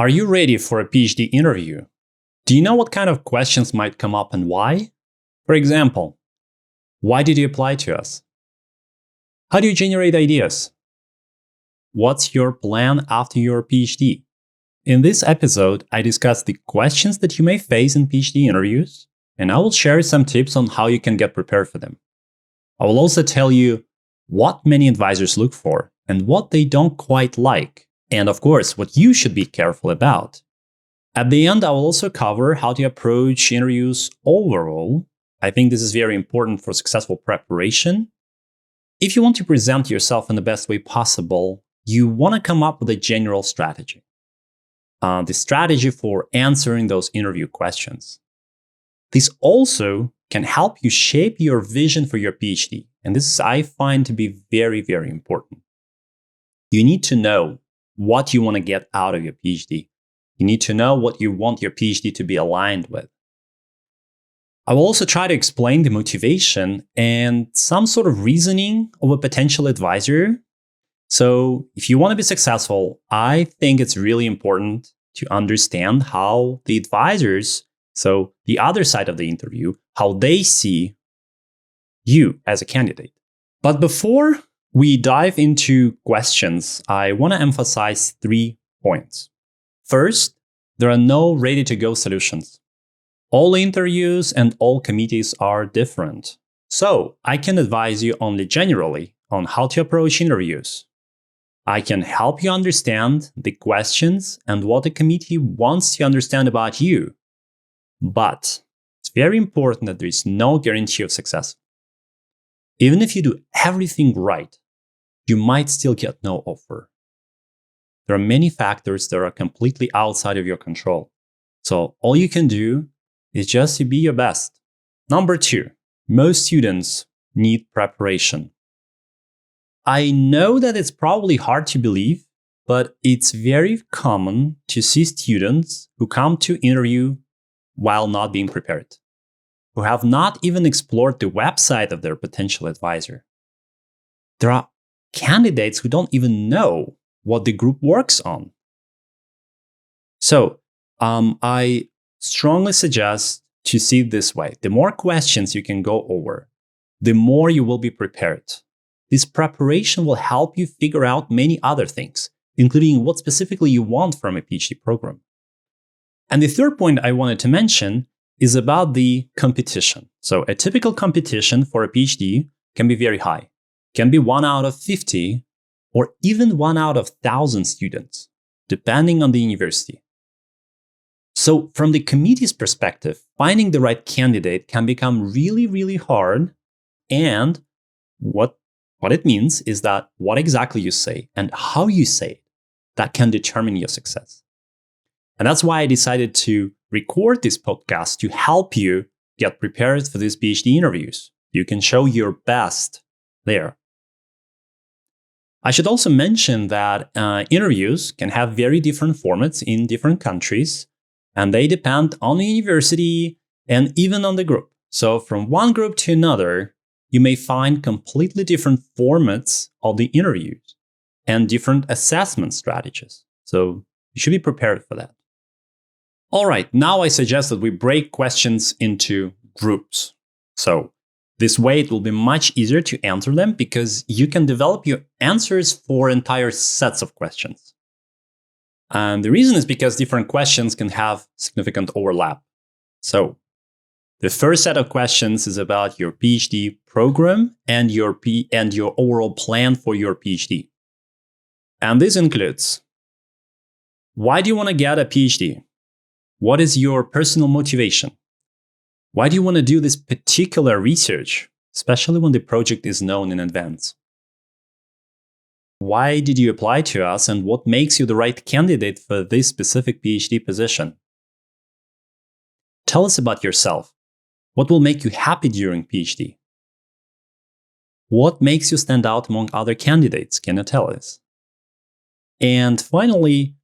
Are you ready for a PhD interview? Do you know what kind of questions might come up and why? For example, why did you apply to us? How do you generate ideas? What's your plan after your PhD? In this episode, I discuss the questions that you may face in PhD interviews, and I will share some tips on how you can get prepared for them. I will also tell you what many advisors look for and what they don't quite like, and of course, what you should be careful about. At the end, I will also cover how to approach interviews overall. I think this is very important for successful preparation. If you want to present yourself in the best way possible, you want to come up with a general strategy. The strategy for answering those interview questions. This also can help you shape your vision for your PhD. And this I find to be very, very important. You need to know what you want to get out of your PhD. You need to know what you want your PhD to be aligned with. I will also try to explain the motivation and some sort of reasoning of a potential advisor. So if you want to be successful, I think it's really important to understand how the advisors, so the other side of the interview, how they see you as a candidate. But before we dive into questions, I want to emphasize 3 points. First, there are no ready-to-go solutions. All interviews and all committees are different. So I can advise you only generally on how to approach interviews. I can help you understand the questions and what the committee wants to understand about you. But it's very important that there is no guarantee of success. Even if you do everything right, you might still get no offer. There are many factors that are completely outside of your control. So all you can do is just to be your best. Number 2, most students need preparation. I know that it's probably hard to believe, but it's very common to see students who come to interview while not being prepared, who have not even explored the website of their potential advisor. There are candidates who don't even know what the group works on. So I strongly suggest to see it this way. The more questions you can go over, the more you will be prepared. This preparation will help you figure out many other things, including what specifically you want from a PhD program. And the third point I wanted to mention is about the competition. So a typical competition for a PhD can be very high, can be 1 out of 50 or even 1 out of 1,000 students, depending on the university. So from the committee's perspective, finding the right candidate can become really, really hard. And what it means is that what exactly you say and how you say it, that can determine your success. And that's why I decided to record this podcast to help you get prepared for these PhD interviews. You can show your best there. I should also mention that interviews can have very different formats in different countries, and they depend on the university and even on the group. So from one group to another, you may find completely different formats of the interviews and different assessment strategies. So you should be prepared for that. All right, now I suggest that we break questions into groups. So this way it will be much easier to answer them because you can develop your answers for entire sets of questions. And the reason is because different questions can have significant overlap. So the first set of questions is about your PhD program and your overall plan for your PhD. And this includes, why do you want to get a PhD? What is your personal motivation? Why do you want to do this particular research, especially when the project is known in advance? Why did you apply to us and what makes you the right candidate for this specific PhD position? Tell us about yourself. What will make you happy during PhD? What makes you stand out among other candidates? Can you tell us? And finally,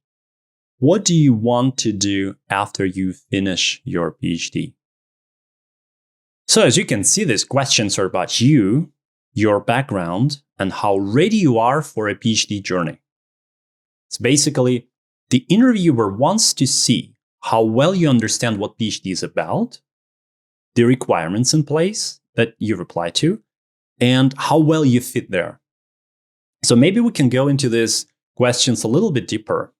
what do you want to do after you finish your PhD? So as you can see, these questions are about you, your background, and how ready you are for a PhD journey. It's basically The interviewer wants to see how well you understand what PhD is about, the requirements in place that you reply to, and how well you fit there. So maybe we can go into these questions a little bit deeper.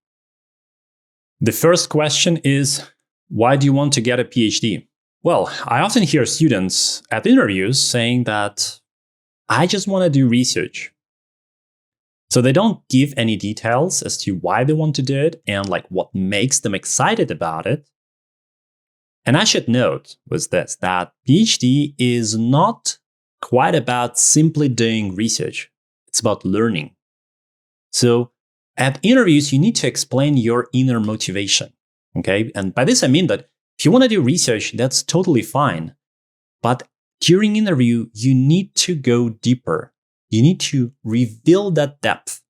The first question is, why do you want to get a PhD? Well, I often hear students at interviews saying that I just want to do research. So they don't give any details as to why they want to do it and like what makes them excited about it. And I should note with this that PhD is not quite about simply doing research. It's about learning. So at interviews, you need to explain your inner motivation. Okay. And by this, I mean that if you want to do research, that's totally fine. But during interview, you need to go deeper. You need to reveal that depth.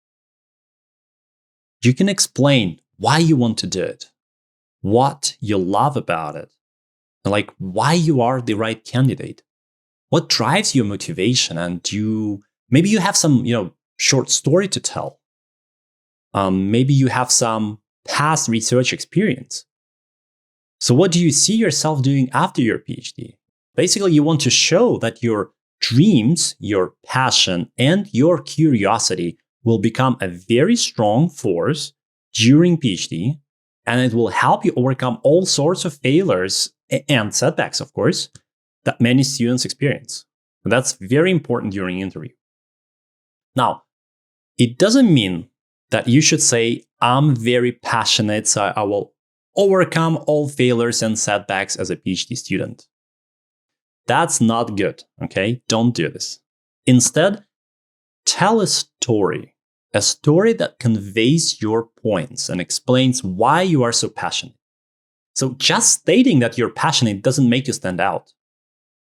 You can explain why you want to do it, what you love about it, and like why you are the right candidate. What drives your motivation? And maybe you have some, short story to tell. Maybe you have some past research experience. So what do you see yourself doing after your PhD? Basically, you want to show that your dreams, your passion, and your curiosity will become a very strong force during PhD, and it will help you overcome all sorts of failures and setbacks, of course, that many students experience. And that's very important during interview. Now, it doesn't mean that you should say, I'm very passionate, so I will overcome all failures and setbacks as a PhD student. That's not good, okay? Don't do this. Instead, tell a story that conveys your points and explains why you are so passionate. So just stating that you're passionate doesn't make you stand out.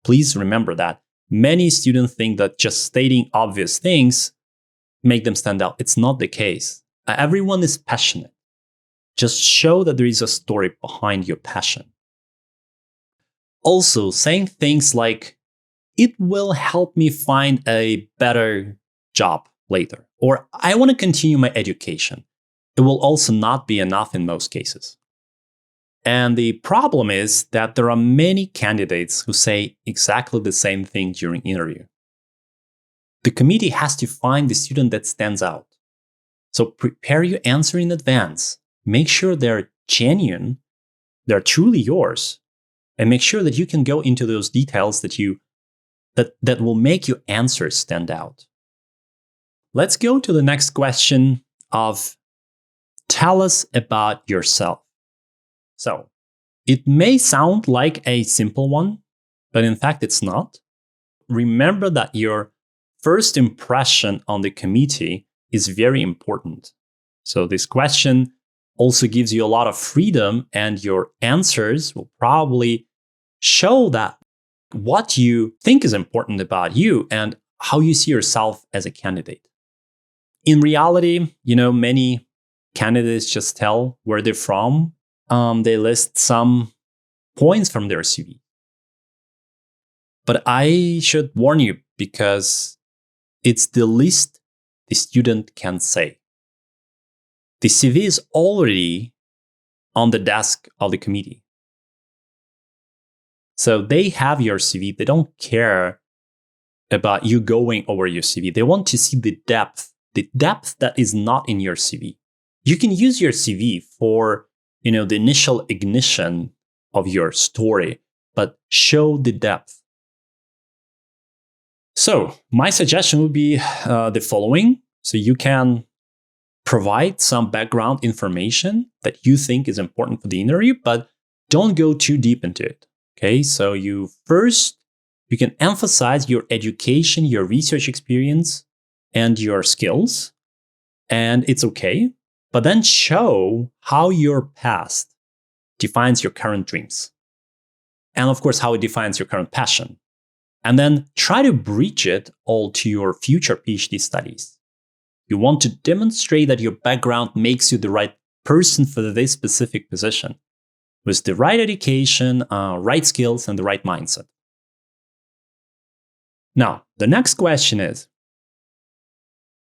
Please remember that. Many students think that just stating obvious things make them stand out. It's not the case. Everyone is passionate. Just show that there is a story behind your passion. Also, saying things like, it will help me find a better job later, or I want to continue my education. It will also not be enough in most cases. And the problem is that there are many candidates who say exactly the same thing during interview. The committee has to find the student that stands out. So prepare your answer in advance. Make sure they're genuine, they're truly yours, and make sure that you can go into those details that will make your answers stand out. Let's go to the next question of, tell us about yourself. So, it may sound like a simple one, but in fact it's not. Remember that your first impression on the committee is very important. So this question also gives you a lot of freedom, and your answers will probably show that what you think is important about you and how you see yourself as a candidate. In reality, many candidates just tell where they're from. They list some points from their CV. But I should warn you, because it's the least the student can say. The CV is already on the desk of the committee. So they have your CV. They don't care about you going over your CV. They want to see the depth that is not in your CV. You can use your CV for, the initial ignition of your story, but show the depth. So my suggestion would be the following. So you can provide some background information that you think is important for the interview, but don't go too deep into it. Okay, so you can emphasize your education, your research experience, and your skills, and it's okay. But then show how your past defines your current dreams, and of course, how it defines your current passion. And then try to bridge it all to your future PhD studies. You want to demonstrate that your background makes you the right person for this specific position, with the right education, right skills, and the right mindset. Now, the next question is,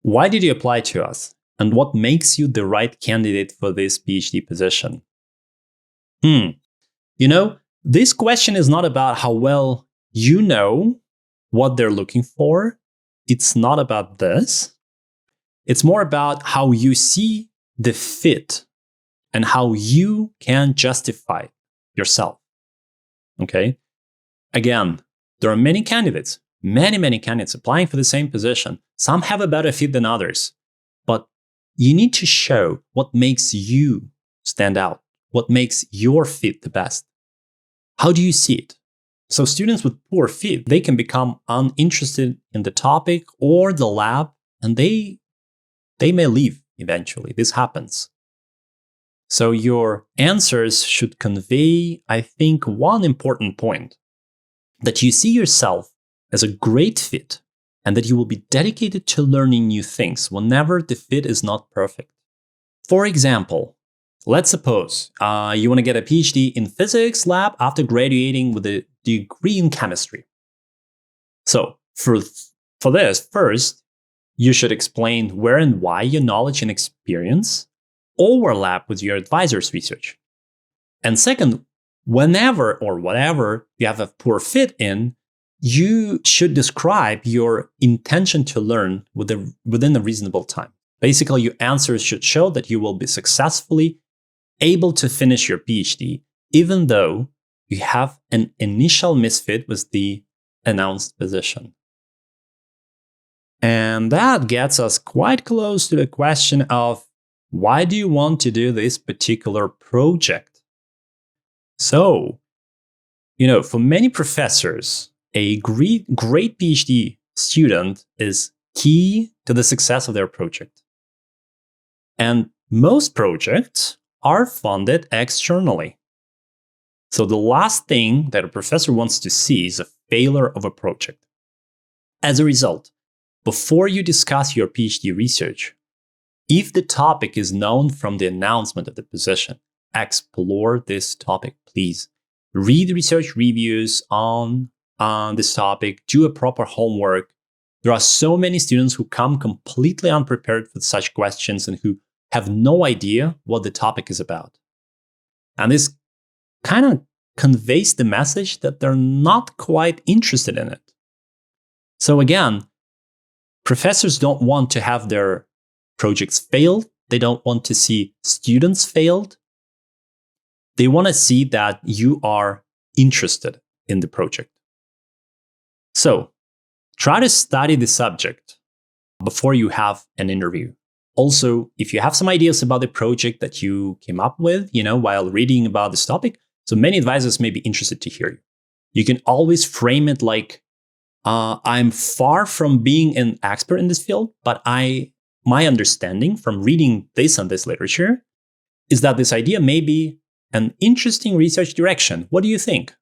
why did you apply to us? and what makes you the right candidate for this PhD position? This question is not about how well you know what they're looking for. It's not about this. It's more about how you see the fit and how you can justify yourself. Okay? Again, there are many candidates, many candidates applying for the same position. Some have a better fit than others, but you need to show what makes you stand out, what makes your fit the best. How do you see it? So students with poor fit, they can become uninterested in the topic or the lab, and they may leave eventually. This happens. So your answers should convey, I think, one important point, that you see yourself as a great fit and that you will be dedicated to learning new things whenever the fit is not perfect. For example, let's suppose you want to get a PhD in physics lab after graduating with a degree in chemistry. So for this, first, you should explain where and why your knowledge and experience overlap with your advisor's research. And second, whenever or whatever you have a poor fit in, you should describe your intention to learn within a reasonable time. Basically, your answers should show that you will be successfully able to finish your PhD, even though you have an initial misfit with the announced position. And that gets us quite close to the question of, why do you want to do this particular project? So, for many professors, a great PhD student is key to the success of their project. And most projects are funded externally. So the last thing that a professor wants to see is a failure of a project. As a result, before you discuss your PhD research, if the topic is known from the announcement of the position, explore this topic, please. Read research reviews on this topic, do a proper homework. There are so many students who come completely unprepared for such questions and who have no idea what the topic is about. And this kind of conveys the message that they're not quite interested in it. So again, professors don't want to have their projects fail. They don't want to see students failed. They want to see that you are interested in the project. So try to study the subject before you have an interview. Also, if you have some ideas about the project that you came up with, while reading about this topic, so many advisors may be interested to hear you. You can always frame it like, I'm far from being an expert in this field, but my understanding from reading this and this literature is that this idea may be an interesting research direction. What do you think?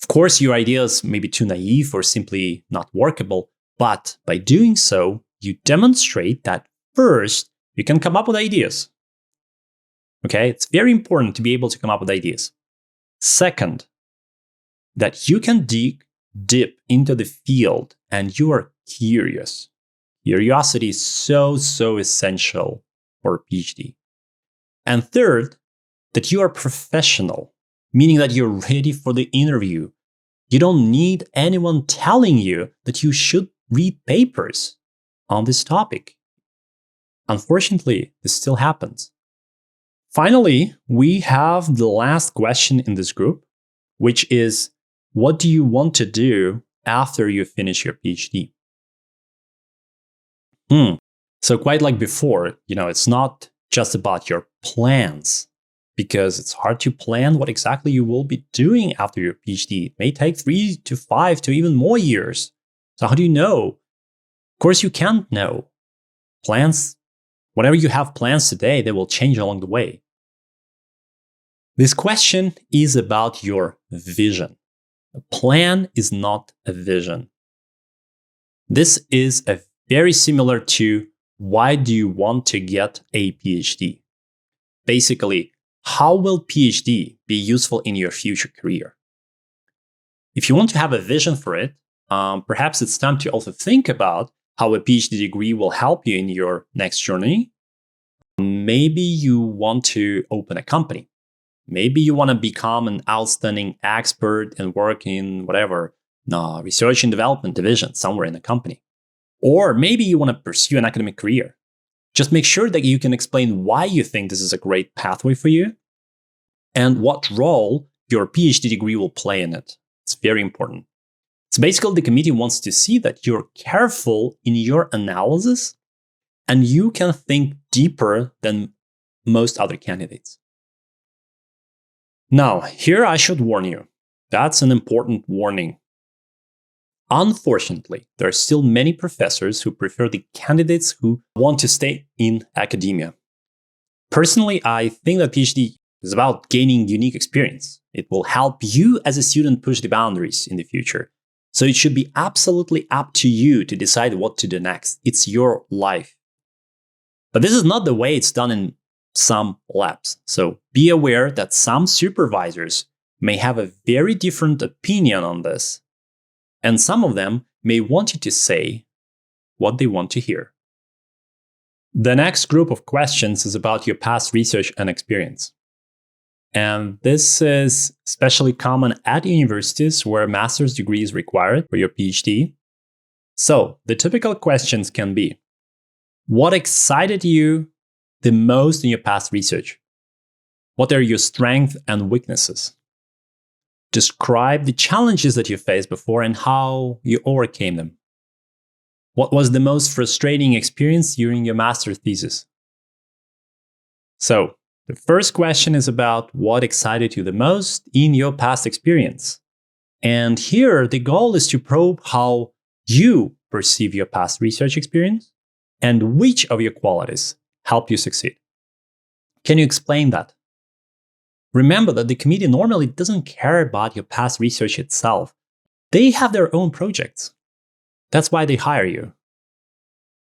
Of course, your ideas may be too naive or simply not workable, but by doing so, you demonstrate that first, you can come up with ideas. Okay, it's very important to be able to come up with ideas. Second, that you can dig deep into the field and you are curious. Curiosity is so essential for a PhD. And third, that you are professional, meaning that you're ready for the interview. You don't need anyone telling you that you should read papers on this topic. Unfortunately, this still happens. Finally, we have the last question in this group, which is, what do you want to do after you finish your PhD? So quite like before, it's not just about your plans, because it's hard to plan what exactly you will be doing after your PhD. It may take 3 to 5 to even more years. So how do you know? Of course, you can't know. Plans, whatever you have plans today, they will change along the way. This question is about your vision. A plan is not a vision. This is very similar to, why do you want to get a PhD? Basically, how will PhD be useful in your future career? If you want to have a vision for it, perhaps it's time to also think about how a PhD degree will help you in your next journey. Maybe you want to open a company. Maybe you want to become an outstanding expert and work in whatever, research and development division somewhere in a company. Or maybe you want to pursue an academic career. Just make sure that you can explain why you think this is a great pathway for you and what role your PhD degree will play in it. It's very important. So basically, the committee wants to see that you're careful in your analysis and you can think deeper than most other candidates. Now, here I should warn you. That's an important warning. Unfortunately, there are still many professors who prefer the candidates who want to stay in academia. Personally, I think that PhD is about gaining unique experience. It will help you as a student push the boundaries in the future. So it should be absolutely up to you to decide what to do next. It's your life. But this is not the way it's done in some labs. So be aware that some supervisors may have a very different opinion on this. And some of them may want you to say what they want to hear. The next group of questions is about your past research and experience. And this is especially common at universities where a master's degree is required for your PhD. So the typical questions can be, what excited you the most in your past research? What are your strengths and weaknesses? Describe the challenges that you faced before and how you overcame them. What was the most frustrating experience during your master's thesis? So, the first question is about what excited you the most in your past experience. And here, the goal is to probe how you perceive your past research experience and which of your qualities help you succeed. Can you explain that? Remember that the committee normally doesn't care about your past research itself. They have their own projects. That's why they hire you.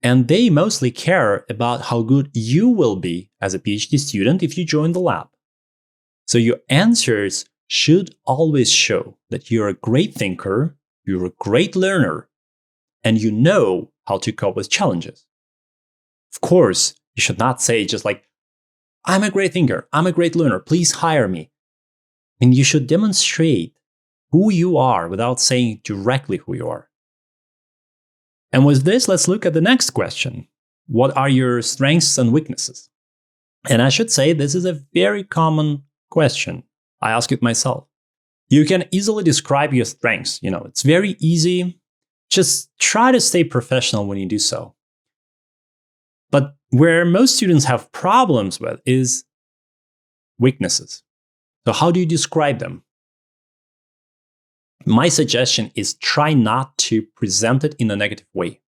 And they mostly care about how good you will be as a PhD student if you join the lab. So your answers should always show that you're a great thinker, you're a great learner, and you know how to cope with challenges. Of course, you should not say just like, I'm a great thinker, I'm a great learner, please hire me. And you should demonstrate who you are without saying directly who you are. And with this, let's look at the next question. What are your strengths and weaknesses? And I should say this is a very common question. I ask it myself. You can easily describe your strengths. It's very easy. Just try to stay professional when you do so. But where most students have problems with is weaknesses. So how do you describe them? My suggestion is try not to present it in a negative way.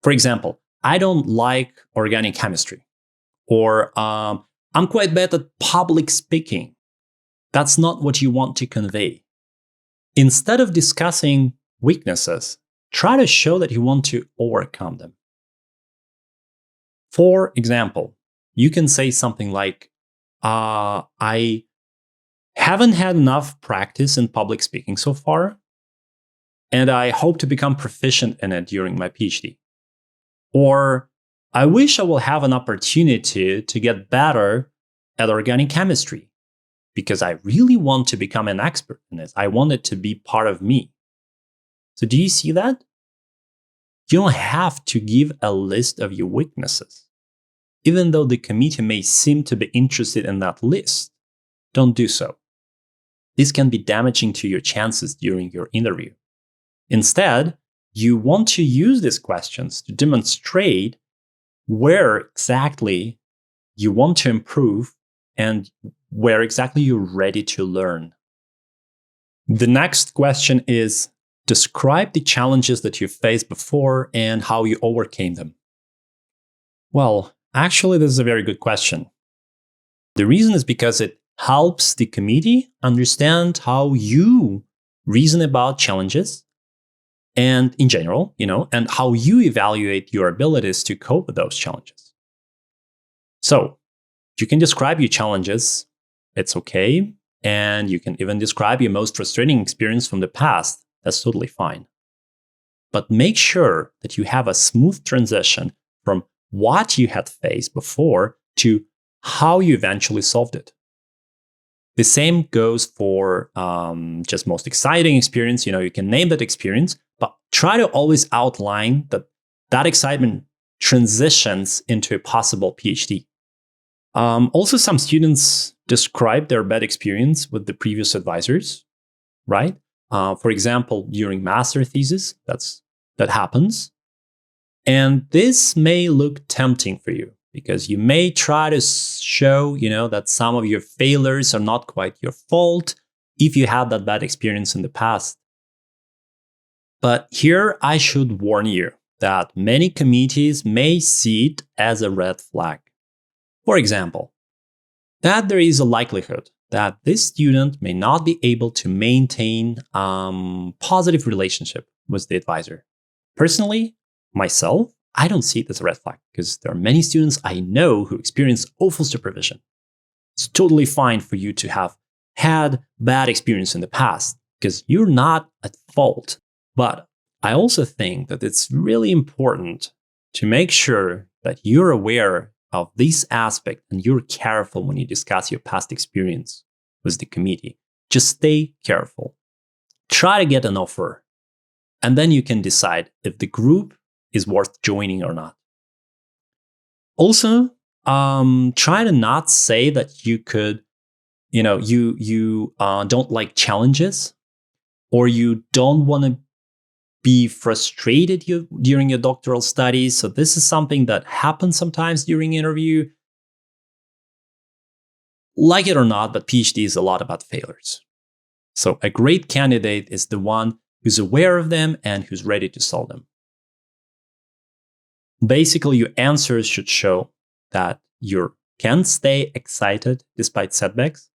For example, I don't like organic chemistry, or I'm quite bad at public speaking. That's not what you want to convey. Instead of discussing weaknesses, try to show that you want to overcome them. For example, you can say something like, I haven't had enough practice in public speaking so far, and I hope to become proficient in it during my PhD. Or, I wish I will have an opportunity to get better at organic chemistry, because I really want to become an expert in it. I want it to be part of me. So do you see that? You don't have to give a list of your weaknesses. Even though the committee may seem to be interested in that list, don't do so. This can be damaging to your chances during your interview. Instead, you want to use these questions to demonstrate where exactly you want to improve and where exactly you're ready to learn. The next question is, describe the challenges that you faced before and how you overcame them. Well, actually, this is a very good question. The reason is because it helps the committee understand how you reason about challenges and in general, and how you evaluate your abilities to cope with those challenges. So you can describe your challenges. It's okay. And you can even describe your most frustrating experience from the past. That's totally fine. but make sure that you have a smooth transition from what you had faced before to how you eventually solved it. The same goes for just most exciting experience. You can name that experience, but try to always outline that excitement transitions into a possible PhD. Also, some students describe their bad experience with the previous advisors, right? For example, during master thesis, that happens. And this may look tempting for you because you may try to show, that some of your failures are not quite your fault if you had that bad experience in the past. But here I should warn you that many committees may see it as a red flag. For example, that there is a likelihood that this student may not be able to maintain positive relationship with the advisor. Personally, myself, I don't see it as a red flag because there are many students I know who experience awful supervision. It's totally fine for you to have had bad experience in the past because you're not at fault. But I also think that it's really important to make sure that you're aware of this aspect and you're careful when you discuss your past experience with the committee. Just stay careful. Try to get an offer, and then you can decide if the group is worth joining or not. Also, try to not say that you don't like challenges, or you don't want to be frustrated during your doctoral studies. So this is something that happens sometimes during interview. Like it or not, but PhD is a lot about failures. So a great candidate is the one who's aware of them and who's ready to solve them. Basically, your answers should show that you can stay excited despite setbacks,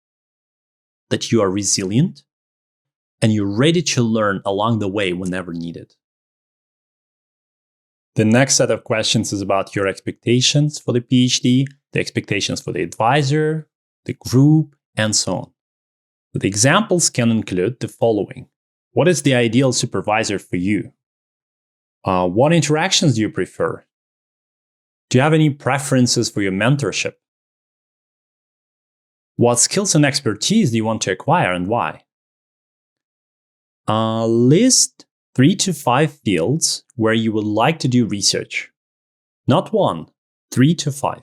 that you are resilient, and you're ready to learn along the way whenever needed. The next set of questions is about your expectations for the PhD, the expectations for the advisor, the group, and so on. The examples can include the following. What is the ideal supervisor for you? What interactions do you prefer? Do you have any preferences for your mentorship? What skills and expertise do you want to acquire and why? List 3 to 5 fields where you would like to do research. Not 1, 3 to 5.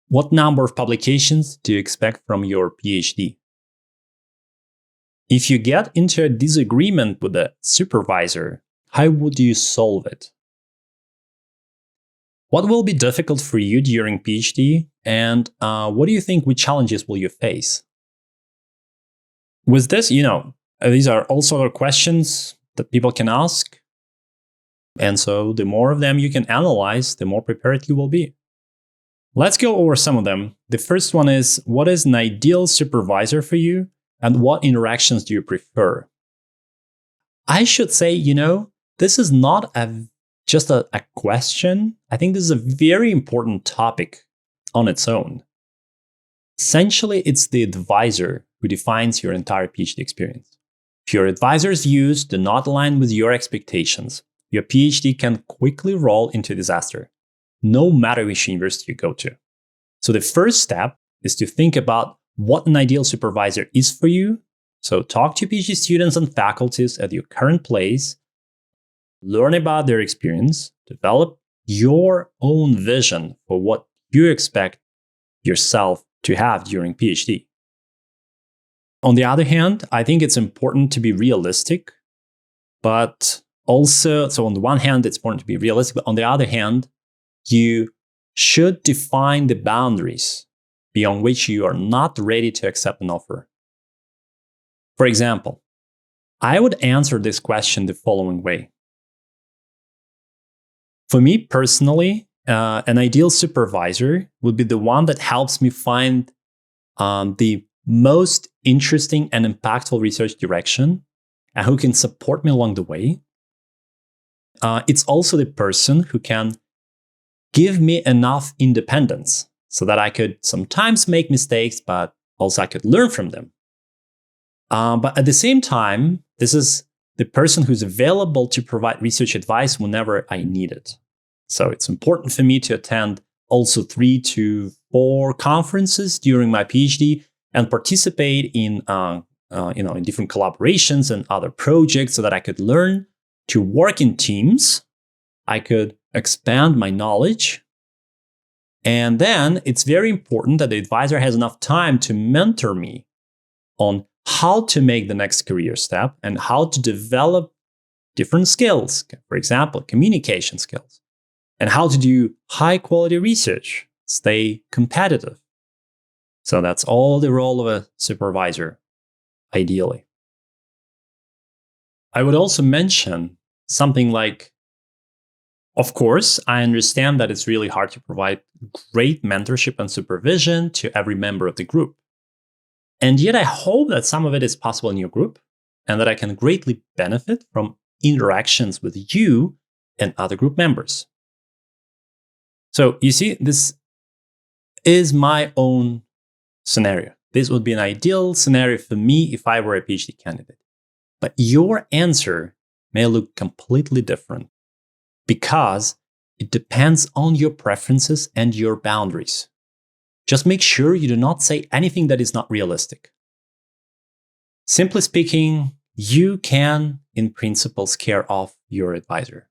What number of publications do you expect from your PhD? If you get into a disagreement with a supervisor, how would you solve it? What will be difficult for you during PhD, and what do you think, which challenges will you face? With this, these are all sort of questions that people can ask. And so the more of them you can analyze, the more prepared you will be. Let's go over some of them. The first one is, what is an ideal supervisor for you, and what interactions do you prefer? I should say, this is not just a question. I think this is a very important topic on its own. Essentially, it's the advisor who defines your entire PhD experience. If your advisor's views do not align with your expectations, your PhD can quickly roll into disaster, no matter which university you go to. So the first step is to think about what an ideal supervisor is for you. So talk to PhD students and faculties at your current place, learn about their experience, develop your own vision for what you expect yourself to have during PhD. On the other hand, I think it's important to be realistic, but also, so on the one hand, it's important to be realistic, but on the other hand, you should define the boundaries beyond which you are not ready to accept an offer. For example, I would answer this question the following way. For me personally, an ideal supervisor would be the one that helps me find the most interesting and impactful research direction and who can support me along the way. It's also the person who can give me enough independence so that I could sometimes make mistakes, but also I could learn from them. But at the same time, this is the person who's available to provide research advice whenever I need it. So it's important for me to attend also 3 to 4 conferences during my PhD and participate in in different collaborations and other projects so that I could learn to work in teams. I could expand my knowledge. And then it's very important that the advisor has enough time to mentor me on how to make the next career step and how to develop different skills, for example, communication skills, and how to do high quality research, stay competitive. So that's all the role of a supervisor, ideally. I would also mention something like, of course, I understand that it's really hard to provide great mentorship and supervision to every member of the group. And yet I hope that some of it is possible in your group and that I can greatly benefit from interactions with you and other group members. So you see, this is my own scenario. This would be an ideal scenario for me if I were a PhD candidate. But your answer may look completely different because it depends on your preferences and your boundaries. Just make sure you do not say anything that is not realistic. Simply speaking, you can, in principle, scare off your advisor.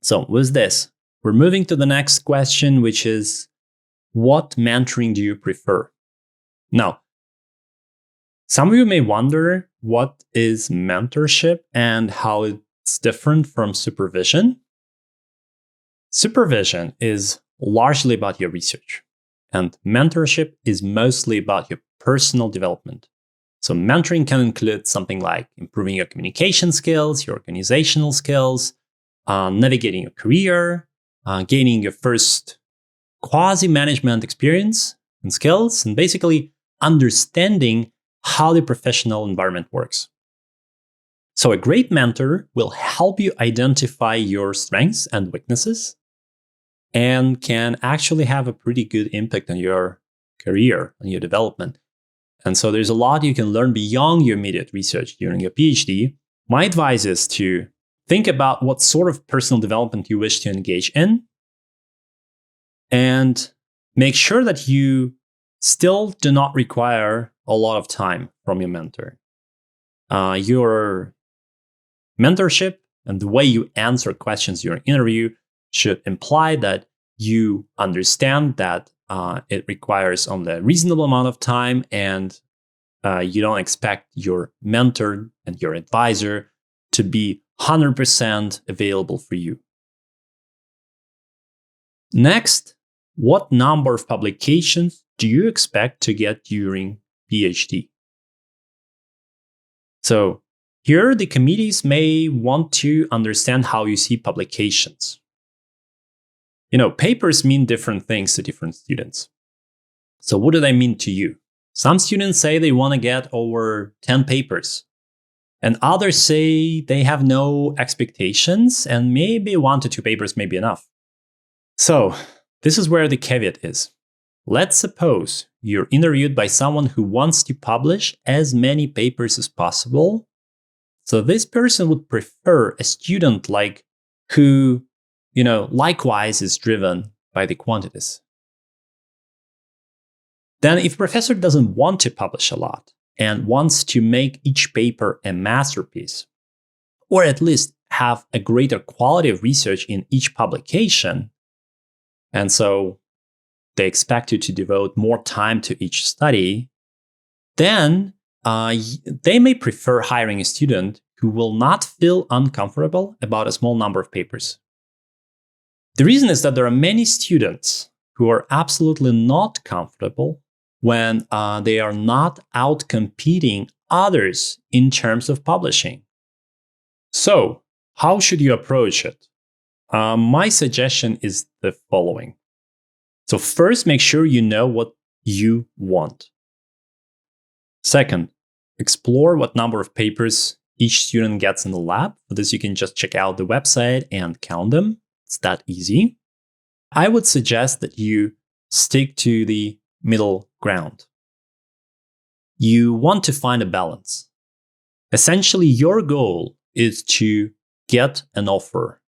So with this, we're moving to the next question, which is, what mentoring do you prefer? Now, some of you may wonder what is mentorship and how it's different from supervision. Supervision is largely about your research, and mentorship is mostly about your personal development. So mentoring can include something like improving your communication skills, your organizational skills, navigating your career, gaining your first quasi-management experience and skills, and basically understanding how the professional environment works. So a great mentor will help you identify your strengths and weaknesses and can actually have a pretty good impact on your career, on your development. And so there's a lot you can learn beyond your immediate research during your PhD. My advice is to think about what sort of personal development you wish to engage in and make sure that you still do not require a lot of time from your mentor. Your mentorship and the way you answer questions during interview should imply that you understand that it requires only a reasonable amount of time and you don't expect your mentor and your advisor to be 100% available for you. Next, what number of publications do you expect to get during PhD? So here the committees may want to understand how you see publications. Papers mean different things to different students. So what do they mean to you? Some students say they want to get over 10 papers, and others say they have no expectations and maybe 1 to 2 papers may be enough. So this is where the caveat is. Let's suppose you're interviewed by someone who wants to publish as many papers as possible. So this person would prefer a student who likewise is driven by the quantities. Then if professor doesn't want to publish a lot and wants to make each paper a masterpiece, or at least have a greater quality of research in each publication, and so they expect you to devote more time to each study, then they may prefer hiring a student who will not feel uncomfortable about a small number of papers. The reason is that there are many students who are absolutely not comfortable when they are not out-competing others in terms of publishing. So, how should you approach it? My suggestion is the following. So first, make sure you know what you want. Second, explore what number of papers each student gets in the lab. For this, you can just check out the website and count them. It's that easy. I would suggest that you stick to the middle ground. You want to find a balance. Essentially, your goal is to get an offer.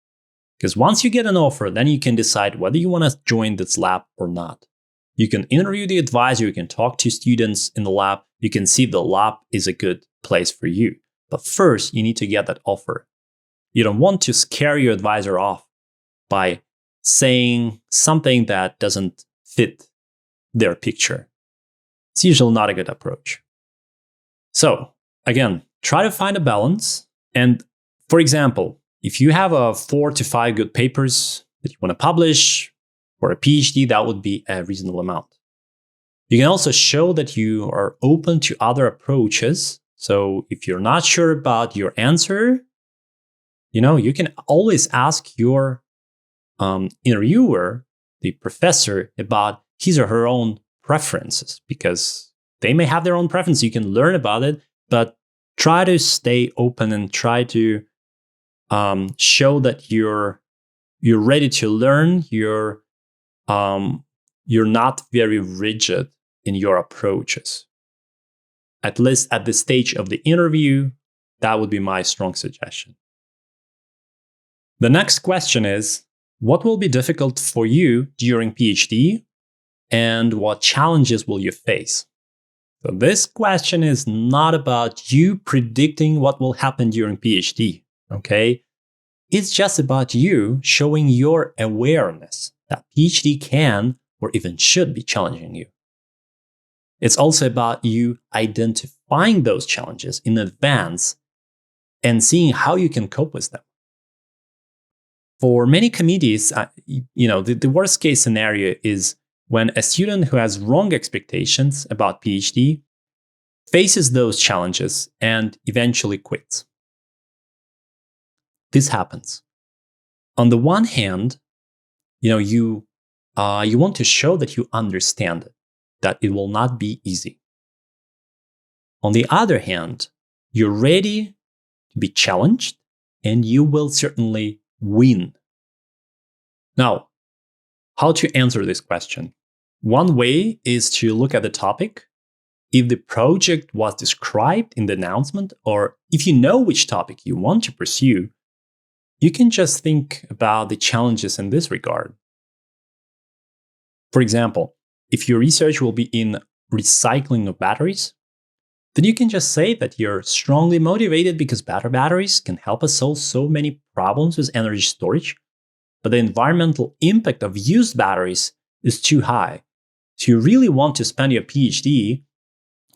Because once you get an offer, then you can decide whether you want to join this lab or not. You can interview the advisor, you can talk to students in the lab, you can see if the lab is a good place for you. But first, you need to get that offer. You don't want to scare your advisor off by saying something that doesn't fit their picture. It's usually not a good approach. So, again, try to find a balance. And for example, if you have 4 to 5 good papers that you want to publish for a PhD, that would be a reasonable amount. You can also show that you are open to other approaches. So if you're not sure about your answer, you can always ask your interviewer, the professor, about his or her own preferences, because they may have their own preferences. You can learn about it, but try to stay open and try to show that you're ready to learn. You're not very rigid in your approaches. At least at this stage of the interview, that would be my strong suggestion. The next question is, what will be difficult for you during PhD, and what challenges will you face? So this question is not about you predicting what will happen during PhD, okay? It's just about you showing your awareness that PhD can or even should be challenging you. It's also about you identifying those challenges in advance and seeing how you can cope with them. For many committees, the worst case scenario is when a student who has wrong expectations about PhD faces those challenges and eventually quits. This happens. On the one hand, you want to show that you understand it, that it will not be easy. On the other hand, you're ready to be challenged, and you will certainly win. Now, how to answer this question? One way is to look at the topic. If the project was described in the announcement, or if you know which topic you want to pursue, you can just think about the challenges in this regard. For example, if your research will be in recycling of batteries, then you can just say that you're strongly motivated because batteries can help us solve so many problems with energy storage, but the environmental impact of used batteries is too high. So you really want to spend your PhD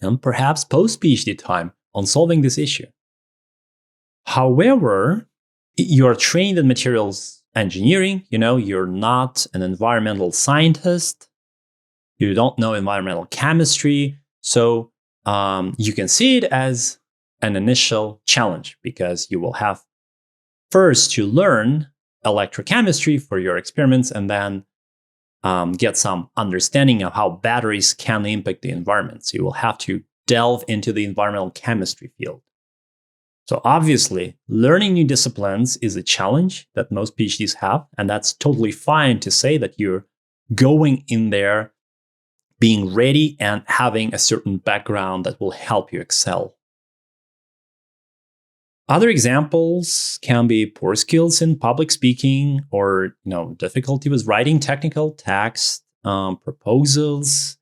and perhaps post-PhD time on solving this issue. However, you're trained in materials engineering, you're not an environmental scientist, you don't know environmental chemistry, so you can see it as an initial challenge because you will have first to learn electrochemistry for your experiments and then get some understanding of how batteries can impact the environment. So you will have to delve into the environmental chemistry field. So obviously, learning new disciplines is a challenge that most PhDs have, and that's totally fine to say that you're going in there being ready and having a certain background that will help you excel. Other examples can be poor skills in public speaking or difficulty with writing technical text, proposals,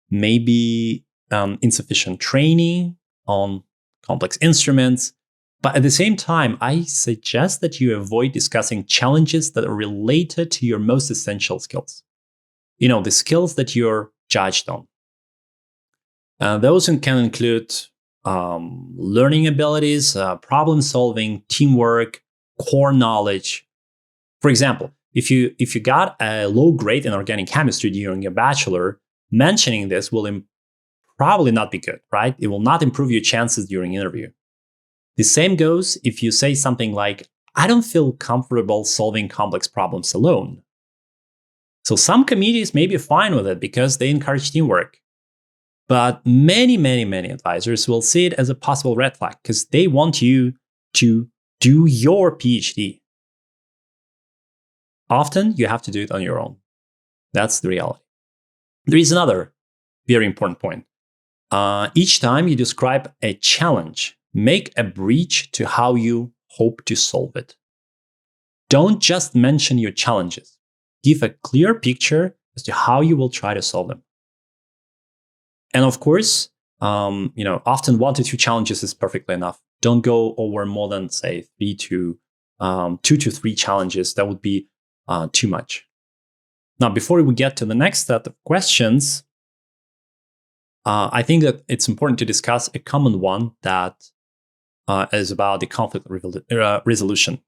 maybe insufficient training on complex instruments. But at the same time, I suggest that you avoid discussing challenges that are related to your most essential skills. The skills that you're judged on. Those can include learning abilities, problem solving, teamwork, core knowledge. For example, if you got a low grade in organic chemistry during your bachelor, mentioning this will probably not be good, right? It will not improve your chances during interview. The same goes if you say something like, I don't feel comfortable solving complex problems alone. So some committees may be fine with it because they encourage teamwork. But many advisors will see it as a possible red flag because they want you to do your PhD. Often you have to do it on your own. That's the reality. There is another very important point. Each time you describe a challenge make a bridge to how you hope to solve it. Don't just mention your challenges. Give a clear picture as to how you will try to solve them. And of course, often 1 to 2 challenges is perfectly enough. Don't go over more than, say, 2 to 3 challenges. That would be too much. Now, before we get to the next set of questions, I think that it's important to discuss a common one that is about the conflict resolution.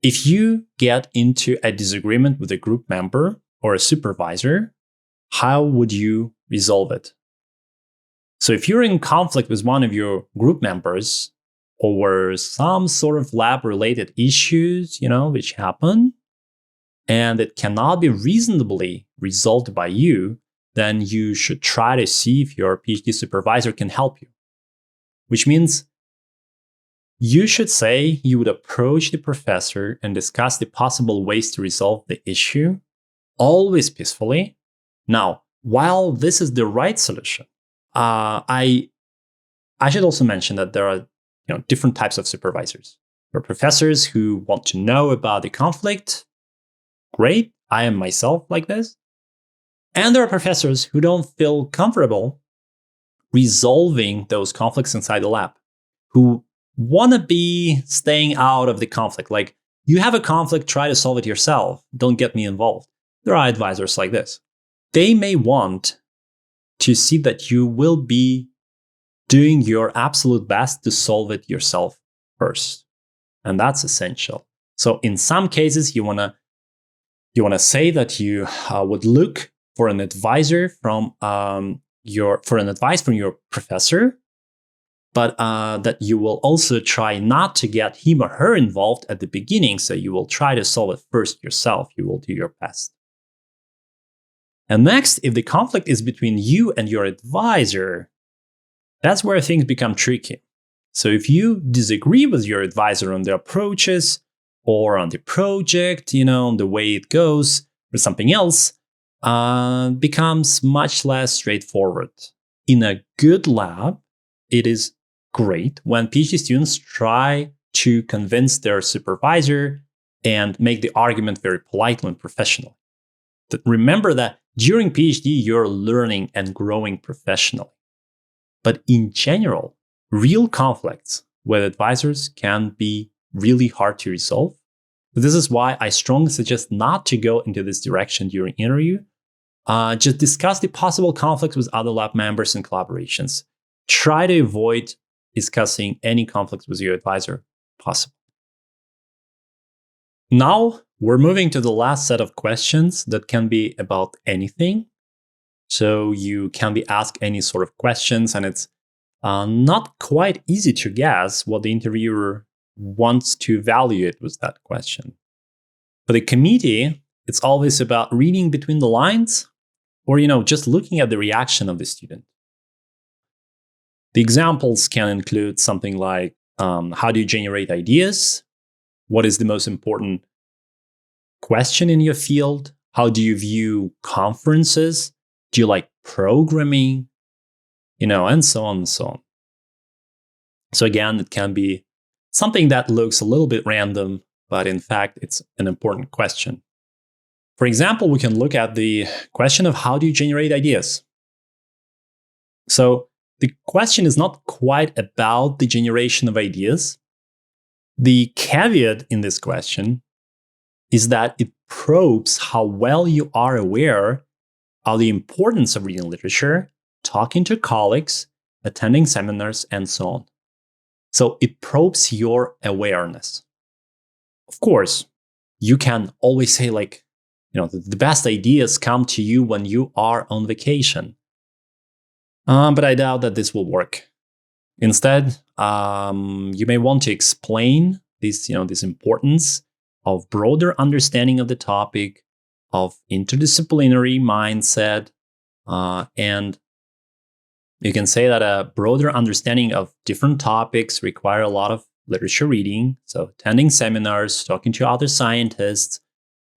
If you get into a disagreement with a group member or a supervisor, how would you resolve it? So if you're in conflict with one of your group members over some sort of lab-related issues, which happen, and it cannot be reasonably resolved by you, then you should try to see if your PhD supervisor can help you. Which means you should say you would approach the professor and discuss the possible ways to resolve the issue, always peacefully. Now, while this is the right solution, I should also mention that there are different types of supervisors. There are professors who want to know about the conflict. Great, I am myself like this. And there are professors who don't feel comfortable resolving those conflicts inside the lab, who want to be staying out of the conflict. Like, you have a conflict, try to solve it yourself. Don't get me involved. There are advisors like this. They may want to see that you will be doing your absolute best to solve it yourself first. And that's essential. So in some cases, you want to say that you would look for an advisor from advice from your professor, but that you will also try not to get him or her involved at the beginning. So you will try to solve it first yourself. You will do your best. And next, if the conflict is between you and your advisor, that's where things become tricky. So if you disagree with your advisor on the approaches or on the project, on the way it goes, or something else, becomes much less straightforward. In a good lab, it is great when PhD students try to convince their supervisor and make the argument very politely and professional. But remember that during PhD, you're learning and growing professionally. But in general, real conflicts with advisors can be really hard to resolve. This is why I strongly suggest not to go into this direction during interview. Just discuss the possible conflicts with other lab members and collaborations. Try to avoid discussing any conflicts with your advisor possible. Now, we're moving to the last set of questions that can be about anything. So you can be asked any sort of questions, and it's not quite easy to guess what the interviewer wants to evaluate with that question. For the committee, it's always about reading between the lines or, just looking at the reaction of the student. The examples can include something like, how do you generate ideas? What is the most important question in your field? How do you view conferences? Do you like programming? And so on and so on. So again, it can be something that looks a little bit random, but in fact, it's an important question. For example, we can look at the question of how do you generate ideas? So the question is not quite about the generation of ideas. The caveat in this question is that it probes how well you are aware of the importance of reading literature, talking to colleagues, attending seminars, and so on. So it probes your awareness. Of course, you can always say the best ideas come to you when you are on vacation. But I doubt that this will work. Instead, you may want to explain this importance of broader understanding of the topic, of interdisciplinary mindset, and you can say that a broader understanding of different topics require a lot of literature reading, so attending seminars, talking to other scientists,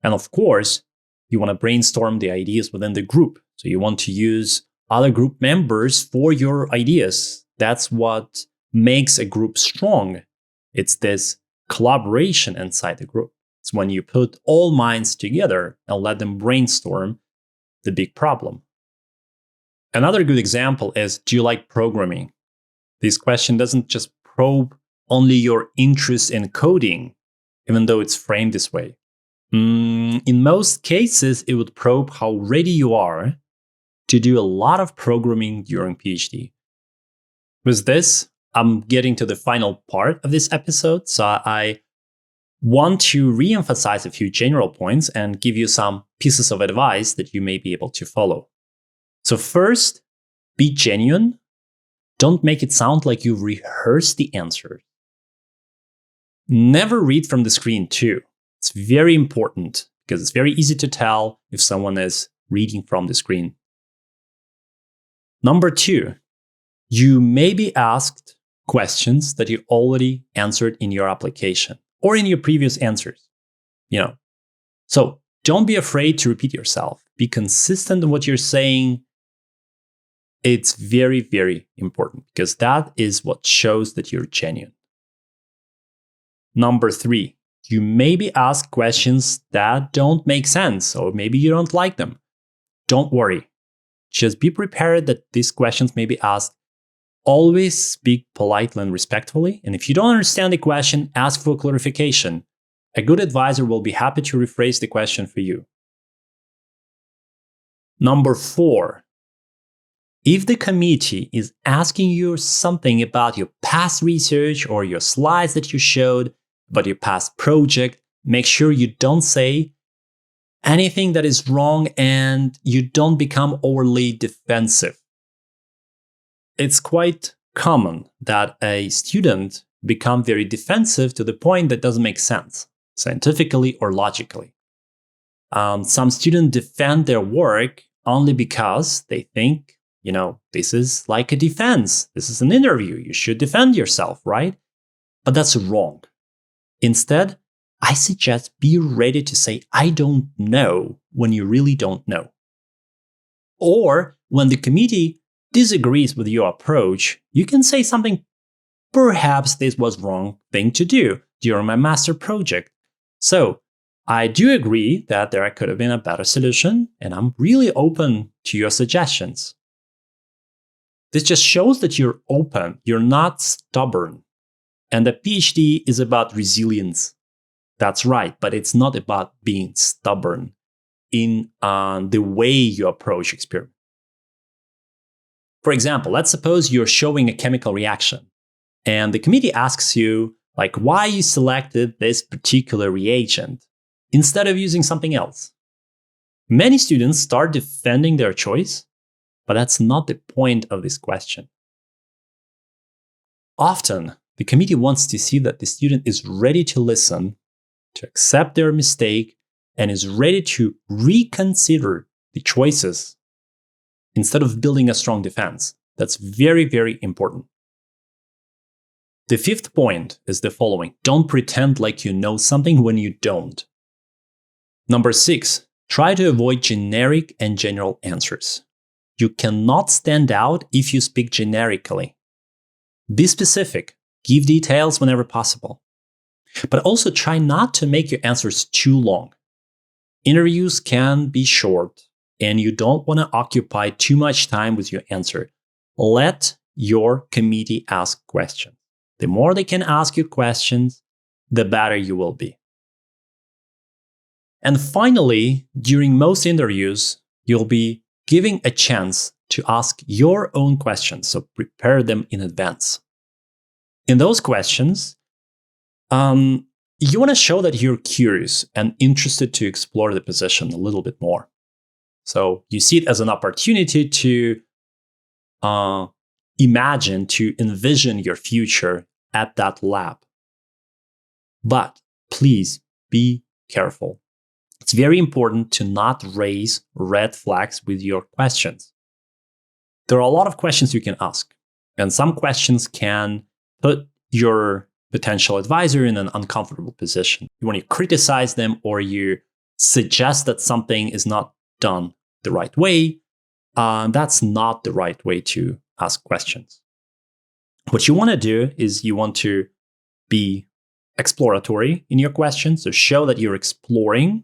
and of course, you want to brainstorm the ideas within the group. So you want to use other group members for your ideas. That's what makes a group strong, it's this collaboration inside the group. It's when you put all minds together and let them brainstorm the big problem. Another good example is, do you like programming? This question doesn't just probe only your interest in coding, even though it's framed this way. In most cases, it would probe how ready you are to do a lot of programming during PhD. With this, I'm getting to the final part of this episode, so I want to re-emphasize a few general points and give you some pieces of advice that you may be able to follow. So first, be genuine. Don't make it sound like you've rehearsed the answer. Never read from the screen too. It's very important because it's very easy to tell if someone is reading from the screen. Number 2, you may be asked questions that you already answered in your application or in your previous answers. So don't be afraid to repeat yourself. Be consistent in what you're saying. It's very, very important because that is what shows that you're genuine. Number 3, you may be asked questions that don't make sense, or maybe you don't like them. Don't worry. Just be prepared that these questions may be asked. Always speak politely and respectfully. And if you don't understand the question, ask for clarification. A good advisor will be happy to rephrase the question for you. Number 4, if the committee is asking you something about your past research or your slides that you showed, about your past project, make sure you don't say anything that is wrong and you don't become overly defensive. It's quite common that a student become very defensive to the point that doesn't make sense, scientifically or logically. Some students defend their work only because they think, this is like a defense. This is an interview. You should defend yourself, right? But that's wrong. Instead, I suggest be ready to say, I don't know, when you really don't know. Or when the committee disagrees with your approach, you can say something, perhaps this was wrong thing to do during my master project. So I do agree that there could have been a better solution, and I'm really open to your suggestions. This just shows that you're open, you're not stubborn. And the PhD is about resilience. That's right, but it's not about being stubborn in the way you approach experiment. For example, let's suppose you're showing a chemical reaction, and the committee asks you, why you selected this particular reagent instead of using something else. Many students start defending their choice, but that's not the point of this question. Often, the committee wants to see that the student is ready to listen, to accept their mistake, and is ready to reconsider the choices instead of building a strong defense. That's very, very important. The 5th point is the following. Don't pretend like you know something when you don't. Number 6, try to avoid generic and general answers. You cannot stand out if you speak generically. Be specific. Give details whenever possible. But also try not to make your answers too long. Interviews can be short, and you don't want to occupy too much time with your answer. Let your committee ask questions. The more they can ask you questions, the better you will be. And finally, during most interviews, you'll be giving a chance to ask your own questions, so prepare them in advance. In those questions, you want to show that you're curious and interested to explore the position a little bit more. So you see it as an opportunity to envision your future at that lab. But please be careful. It's very important to not raise red flags with your questions. There are a lot of questions you can ask, and some questions can put your potential advisor in an uncomfortable position. When you criticize them or you suggest that something is not done the right way, that's not the right way to ask questions. What you want to do is you want to be exploratory in your questions, so show that you're exploring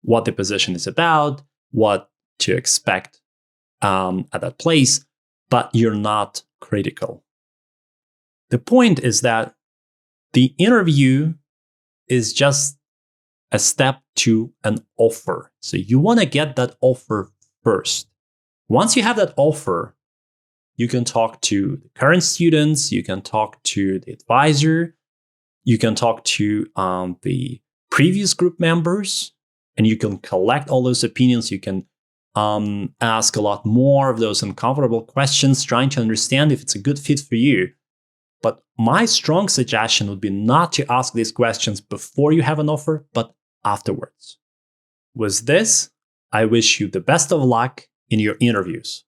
what the position is about, what to expect at that place, but you're not critical. The point is that the interview is just a step to an offer. So you want to get that offer first. Once you have that offer, you can talk to the current students, you can talk to the advisor, you can talk to the previous group members, and you can collect all those opinions. You can ask a lot more of those uncomfortable questions, trying to understand if it's a good fit for you. But my strong suggestion would be not to ask these questions before you have an offer, but afterwards. With this, I wish you the best of luck in your interviews.